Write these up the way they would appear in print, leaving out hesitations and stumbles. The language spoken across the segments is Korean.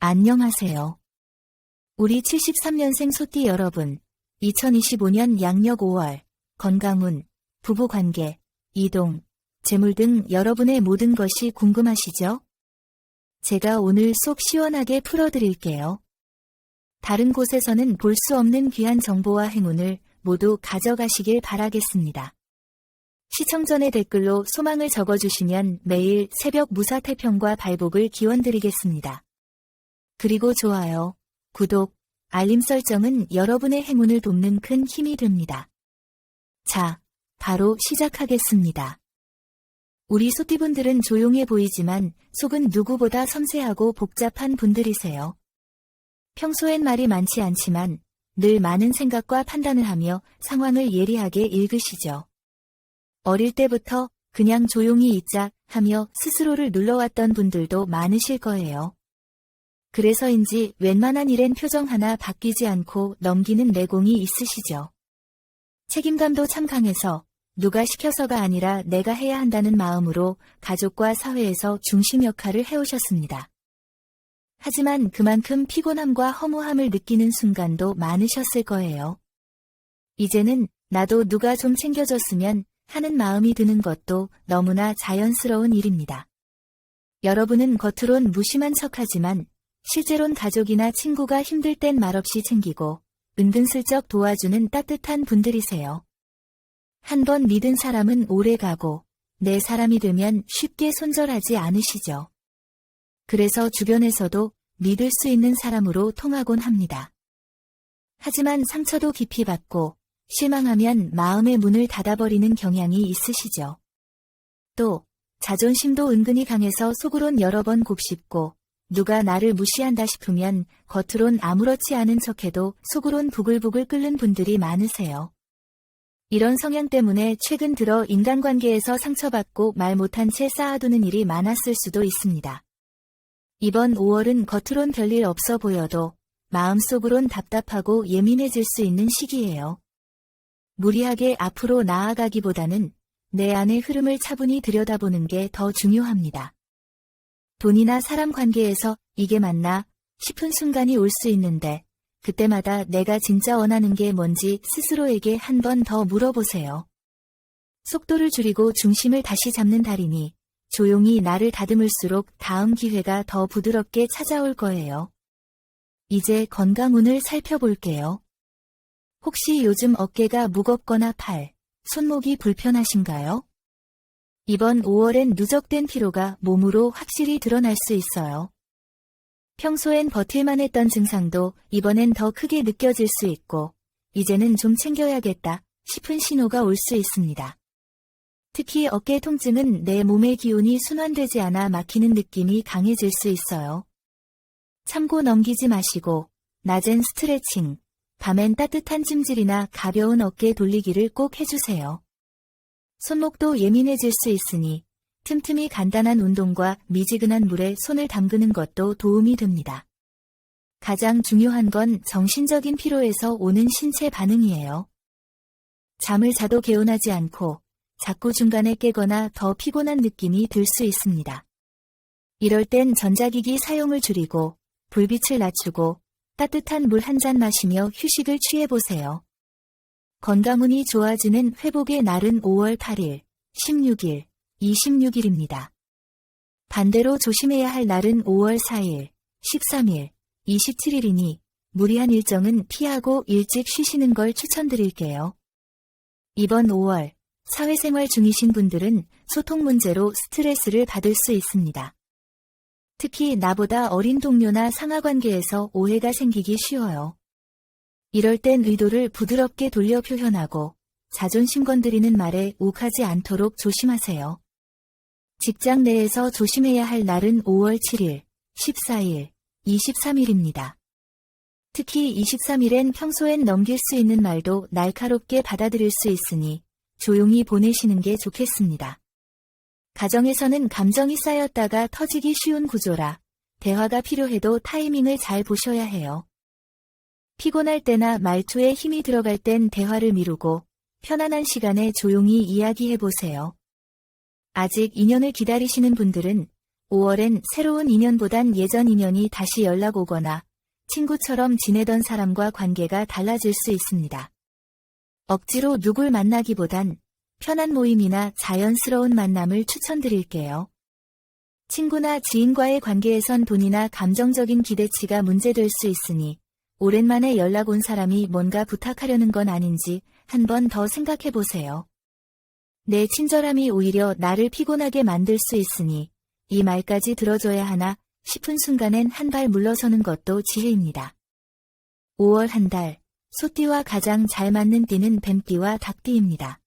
안녕하세요. 우리 73년생 소띠 여러분, 2025년 양력 5월, 건강운, 부부관계, 이동, 재물 등 여러분의 모든 것이 궁금하시죠? 제가 오늘 속 시원하게 풀어드릴게요. 다른 곳에서는 볼 수 없는 귀한 정보와 행운을 모두 가져가시길 바라겠습니다. 시청 전에 댓글로 소망을 적어주시면 매일 새벽 무사태평과 발복을 기원드리겠습니다. 그리고 좋아요, 구독, 알림 설정은 여러분의 행운을 돕는 큰 힘이 됩니다. 자, 바로 시작하겠습니다. 우리 소띠분들은 조용해 보이지만 속은 누구보다 섬세하고 복잡한 분들이세요. 평소엔 말이 많지 않지만 늘 많은 생각과 판단을 하며 상황을 예리하게 읽으시죠. 어릴 때부터 그냥 조용히 있자 하며 스스로를 눌러왔던 분들도 많으실 거예요. 그래서인지 웬만한 일엔 표정 하나 바뀌지 않고 넘기는 내공이 있으시죠. 책임감도 참 강해서 누가 시켜서가 아니라 내가 해야 한다는 마음으로 가족과 사회에서 중심 역할을 해오셨습니다. 하지만 그만큼 피곤함과 허무함을 느끼는 순간도 많으셨을 거예요. 이제는 나도 누가 좀 챙겨줬으면 하는 마음이 드는 것도 너무나 자연스러운 일입니다. 여러분은 겉으론 무심한 척하지만 실제론 가족이나 친구가 힘들 땐 말없이 챙기고 은근슬쩍 도와주는 따뜻한 분들이세요. 한 번 믿은 사람은 오래 가고 내 사람이 되면 쉽게 손절하지 않으시죠. 그래서 주변에서도 믿을 수 있는 사람으로 통하곤 합니다. 하지만 상처도 깊이 받고 실망하면 마음의 문을 닫아버리는 경향이 있으시죠. 또 자존심도 은근히 강해서 속으론 여러 번 곱씹고 누가 나를 무시한다 싶으면 겉으론 아무렇지 않은 척해도 속으론 부글부글 끓는 분들이 많으세요. 이런 성향 때문에 최근 들어 인간관계에서 상처받고 말 못한 채 쌓아두는 일이 많았을 수도 있습니다. 이번 5월은 겉으론 별일 없어 보여도 마음속으론 답답하고 예민해질 수 있는 시기예요. 무리하게 앞으로 나아가기보다는 내 안의 흐름을 차분히 들여다보는 게 더 중요합니다. 돈이나 사람 관계에서 이게 맞나 싶은 순간이 올 수 있는데 그때마다 내가 진짜 원하는 게 뭔지 스스로에게 한 번 더 물어보세요. 속도를 줄이고 중심을 다시 잡는 달이니 조용히 나를 다듬을수록 다음 기회가 더 부드럽게 찾아올 거예요. 이제 건강운을 살펴볼게요. 혹시 요즘 어깨가 무겁거나 팔, 손목이 불편하신가요? 이번 5월엔 누적된 피로가 몸으로 확실히 드러날 수 있어요. 평소엔 버틸만 했던 증상도 이번엔 더 크게 느껴질 수 있고 이제는 좀 챙겨야겠다 싶은 신호가 올 수 있습니다. 특히 어깨 통증은 내 몸의 기운이 순환되지 않아 막히는 느낌이 강해질 수 있어요. 참고 넘기지 마시고 낮엔 스트레칭, 밤엔 따뜻한 찜질이나 가벼운 어깨 돌리기를 꼭 해주세요. 손목도 예민해질 수 있으니 틈틈이 간단한 운동과 미지근한 물에 손을 담그는 것도 도움이 됩니다. 가장 중요한 건 정신적인 피로에서 오는 신체 반응이에요. 잠을 자도 개운하지 않고 자꾸 중간에 깨거나 더 피곤한 느낌이 들 수 있습니다. 이럴 땐 전자기기 사용을 줄이고 불빛을 낮추고 따뜻한 물 한 잔 마시며 휴식을 취해보세요. 건강운이 좋아지는 회복의 날은 5월 8일, 16일, 26일입니다. 반대로 조심해야 할 날은 5월 4일, 13일, 27일이니 무리한 일정은 피하고 일찍 쉬시는 걸 추천드릴게요. 이번 5월, 사회생활 중이신 분들은 소통 문제로 스트레스를 받을 수 있습니다. 특히 나보다 어린 동료나 상하관계에서 오해가 생기기 쉬워요. 이럴 땐 의도를 부드럽게 돌려 표현하고 자존심 건드리는 말에 욱하지 않도록 조심하세요. 직장 내에서 조심해야 할 날은 5월 7일, 14일, 23일입니다. 특히 23일엔 평소엔 넘길 수 있는 말도 날카롭게 받아들일 수 있으니 조용히 보내시는 게 좋겠습니다. 가정에서는 감정이 쌓였다가 터지기 쉬운 구조라 대화가 필요해도 타이밍을 잘 보셔야 해요. 피곤할 때나 말투에 힘이 들어갈 땐 대화를 미루고 편안한 시간에 조용히 이야기해보세요. 아직 인연을 기다리시는 분들은 5월엔 새로운 인연보단 예전 인연이 다시 연락 오거나 친구처럼 지내던 사람과 관계가 달라질 수 있습니다. 억지로 누굴 만나기보단 편한 모임이나 자연스러운 만남을 추천드릴게요. 친구나 지인과의 관계에선 돈이나 감정적인 기대치가 문제될 수 있으니 오랜만에 연락 온 사람이 뭔가 부탁하려는 건 아닌지 한 번 더 생각해 보세요. 내 친절함이 오히려 나를 피곤하게 만들 수 있으니 이 말까지 들어줘야 하나 싶은 순간엔 한 발 물러서는 것도 지혜입니다. 5월 한 달, 소띠와 가장 잘 맞는 띠는 뱀띠와 닭띠입니다.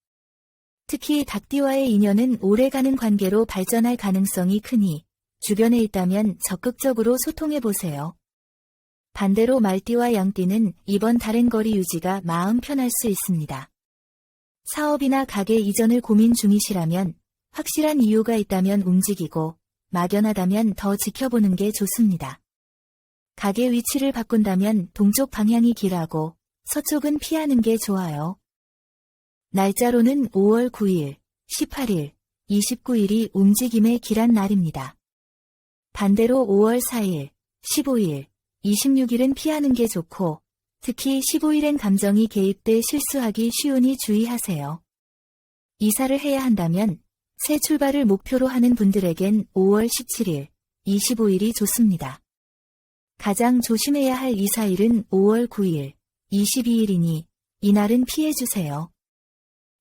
특히 닭띠와의 인연은 오래가는 관계로 발전할 가능성이 크니 주변에 있다면 적극적으로 소통해보세요. 반대로 말띠와 양띠는 이번 달엔 거리 유지가 마음 편할 수 있습니다. 사업이나 가게 이전을 고민 중이시라면 확실한 이유가 있다면 움직이고 막연하다면 더 지켜보는 게 좋습니다. 가게 위치를 바꾼다면 동쪽 방향이 길하고 서쪽은 피하는 게 좋아요. 날짜로는 5월 9일, 18일, 29일이 움직임의 길한 날입니다. 반대로 5월 4일, 15일, 26일은 피하는 게 좋고 특히 15일엔 감정이 개입돼 실수하기 쉬우니 주의하세요. 이사를 해야 한다면 새 출발을 목표로 하는 분들에겐 5월 17일, 25일이 좋습니다. 가장 조심해야 할 이사일은 5월 9일, 22일이니 이날은 피해주세요.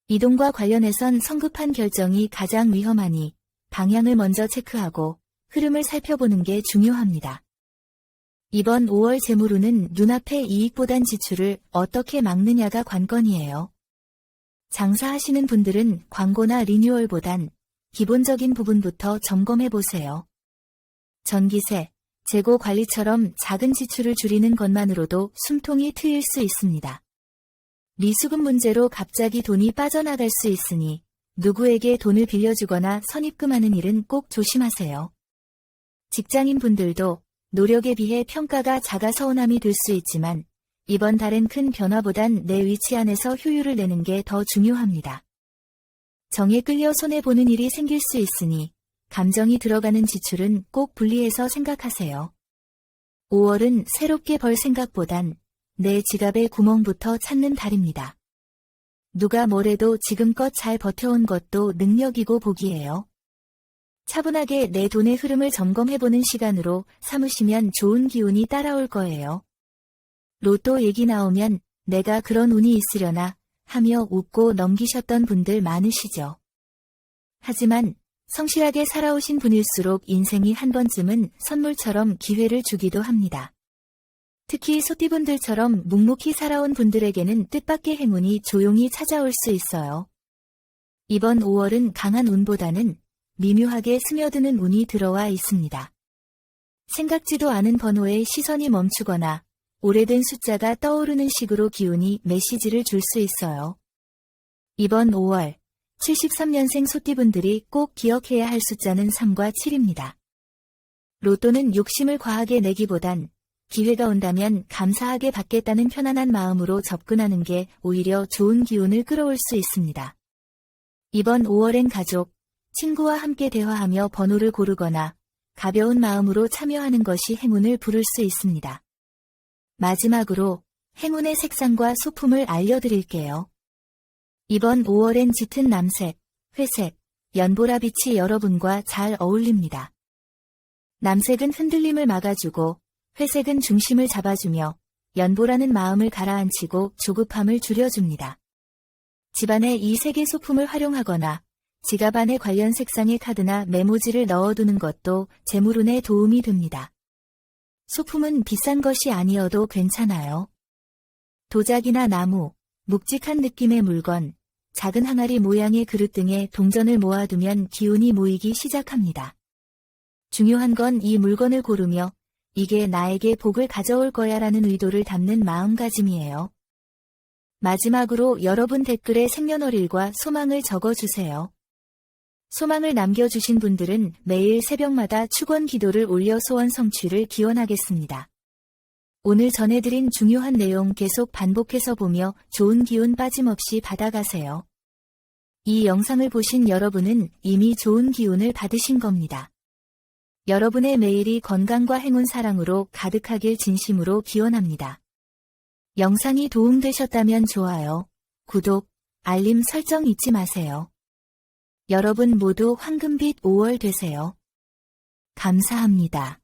이동과 관련해선 성급한 결정이 가장 위험하니 방향을 먼저 체크하고 흐름을 살펴보는 게 중요합니다. 이번 5월 재물운은 눈앞의 이익보단 지출을 어떻게 막느냐가 관건이에요. 장사하시는 분들은 광고나 리뉴얼보단 기본적인 부분부터 점검해보세요. 전기세, 재고 관리처럼 작은 지출을 줄이는 것만으로도 숨통이 트일 수 있습니다. 미수금 문제로 갑자기 돈이 빠져나갈 수 있으니 누구에게 돈을 빌려주거나 선입금하는 일은 꼭 조심하세요. 직장인 분들도 노력에 비해 평가가 작아 서운함이 들 수 있지만 이번 달엔 큰 변화보단 내 위치 안에서 효율을 내는 게 더 중요합니다. 정에 끌려 손해보는 일이 생길 수 있으니 감정이 들어가는 지출은 꼭 분리해서 생각하세요. 5월은 새롭게 벌 생각보단 내 지갑의 구멍부터 찾는 달입니다. 누가 뭐래도 지금껏 잘 버텨온 것도 능력이고 복이에요. 차분하게 내 돈의 흐름을 점검해보는 시간으로 삼으시면 좋은 기운이 따라올 거예요. 로또 얘기 나오면 내가 그런 운이 있으려나 하며 웃고 넘기셨던 분들 많으시죠. 하지만 성실하게 살아오신 분일수록 인생이 한 번쯤은 선물처럼 기회를 주기도 합니다. 특히 소띠분들처럼 묵묵히 살아온 분들에게는 뜻밖의 행운이 조용히 찾아올 수 있어요. 이번 5월은 강한 운보다는 미묘하게 스며드는 운이 들어와 있습니다. 생각지도 않은 번호에 시선이 멈추거나 오래된 숫자가 떠오르는 식으로 기운이 메시지를 줄 수 있어요. 이번 5월 73년생 소띠분들이 꼭 기억해야 할 숫자는 3과 7입니다. 로또는 욕심을 과하게 내기보단 기회가 온다면 감사하게 받겠다는 편안한 마음으로 접근하는 게 오히려 좋은 기운을 끌어올 수 있습니다. 이번 5월엔 가족, 친구와 함께 대화하며 번호를 고르거나 가벼운 마음으로 참여하는 것이 행운을 부를 수 있습니다. 마지막으로 행운의 색상과 소품을 알려드릴게요. 이번 5월엔 짙은 남색, 회색, 연보라빛이 여러분과 잘 어울립니다. 남색은 흔들림을 막아주고 회색은 중심을 잡아주며 연보라는 마음을 가라앉히고 조급함을 줄여줍니다. 집안에 이 세 개 소품을 활용하거나 지갑 안에 관련 색상의 카드나 메모지를 넣어두는 것도 재물운에 도움이 됩니다. 소품은 비싼 것이 아니어도 괜찮아요. 도자기나 나무, 묵직한 느낌의 물건, 작은 항아리 모양의 그릇 등의 동전을 모아두면 기운이 모이기 시작합니다. 중요한 건 이 물건을 고르며 이게 나에게 복을 가져올 거야 라는 의도를 담는 마음가짐이에요. 마지막으로 여러분 댓글에 생년월일과 소망을 적어주세요. 소망을 남겨주신 분들은 매일 새벽마다 축원 기도를 올려 소원 성취를 기원하겠습니다. 오늘 전해드린 중요한 내용 계속 반복해서 보며 좋은 기운 빠짐없이 받아가세요. 이 영상을 보신 여러분은 이미 좋은 기운을 받으신 겁니다. 여러분의 매일이 건강과 행운 사랑으로 가득하길 진심으로 기원합니다. 영상이 도움되셨다면 좋아요, 구독, 알림 설정 잊지 마세요. 여러분 모두 황금빛 5월 되세요. 감사합니다.